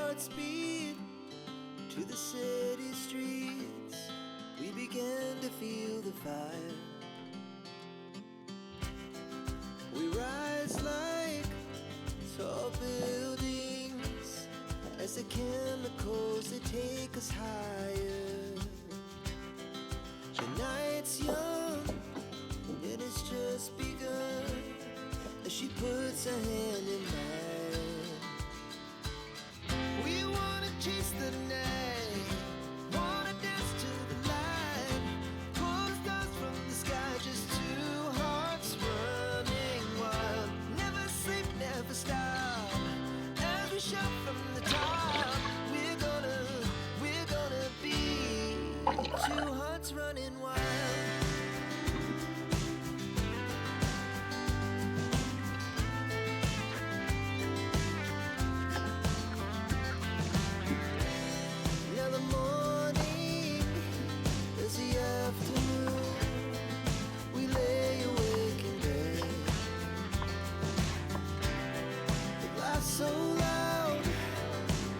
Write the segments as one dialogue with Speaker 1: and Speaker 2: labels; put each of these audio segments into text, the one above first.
Speaker 1: hearts beat to the city streets. We began to feel the fire. We rise like tall buildings as the chemicals, they take us higher. The night's young and it's just begun as she puts her hand in mine. We wanna chase the night, wanna dance to the light, pull stars from the sky, just two hearts running wild. Never sleep, never stop, as we shout from the top. We're gonna be two hearts running wild. Now the morning is the afternoon. We lay awake in bed. The laugh so loud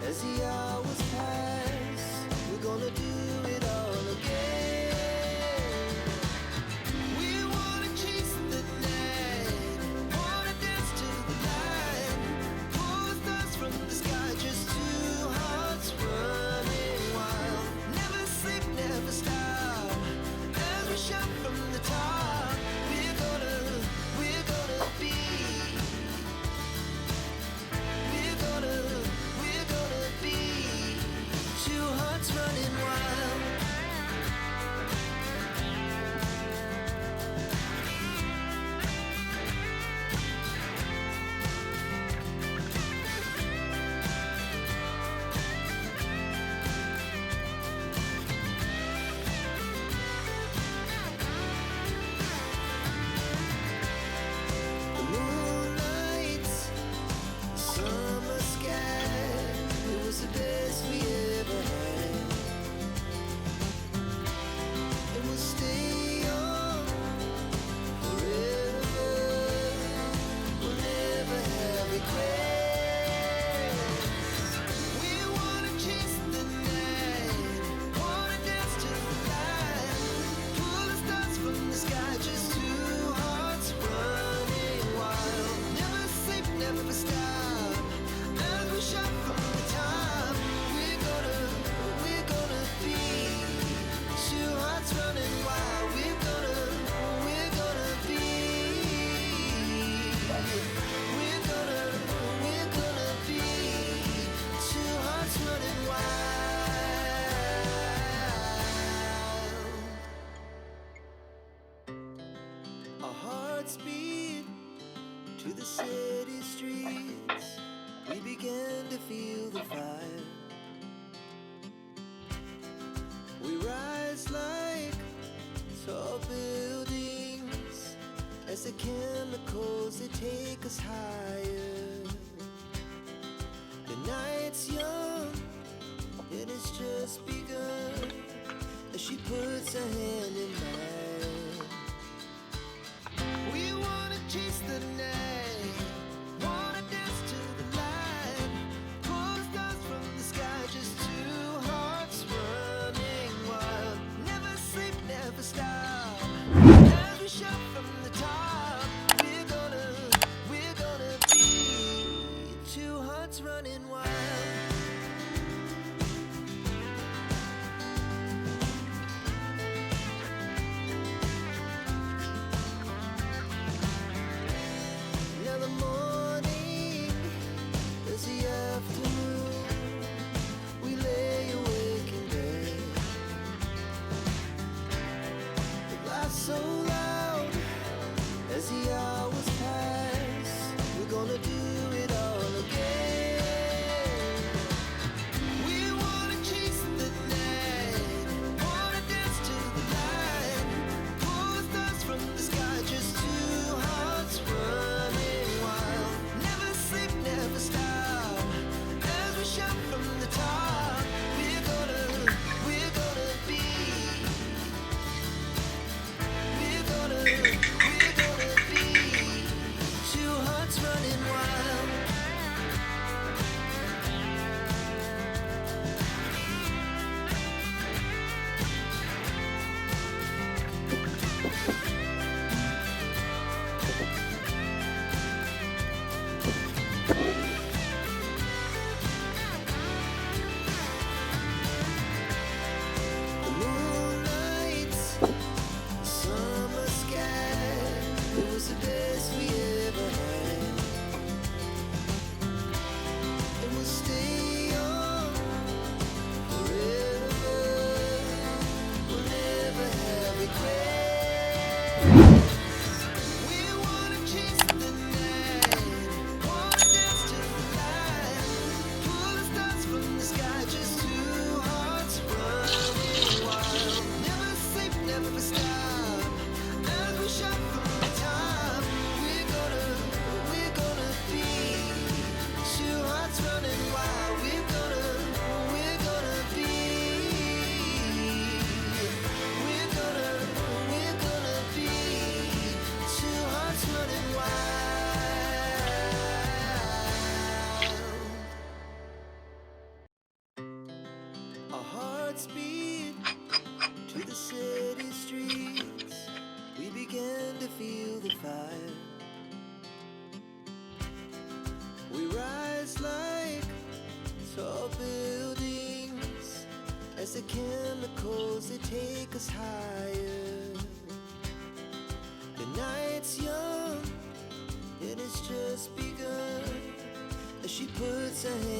Speaker 1: as the hours pass. We're gonna do it all again. We wanna chase the night, wanna dance to the light, pull stars from the sky, just two hearts running wild. Never sleep, never stop, as we shout from the top. We're gonna be, we're gonna be two hearts running wild. The moonlight, summer sky, it was the best we ever had. And we'll stay on forever. We'll never have regrets. We wanna chase the night, wanna dance to the light, pull the stars from the sky, just two hearts running wild. Never sleep, never stop, as we shout from the top. We're gonna be two hearts running wild. We're gonna be, we're gonna be two hearts running wild. Our hearts beat to the city streets. We began to feel the fire. We rise like tall buildings as the chemicals, they take us higher. The night's young and it's just begun as she puts her hand in mine. We wanna chase the night, wanna dance to the light, pull stars from the sky, just two hearts running wild. Never sleep, never stop, as we shout from the top. We're gonna be two hearts running wild. Now the morning is the afternoon. We lay awake in bed. The laugh so loud as the hours pass. We're gonna do it all again. us higher. The night's young, it has just begun as she puts her hand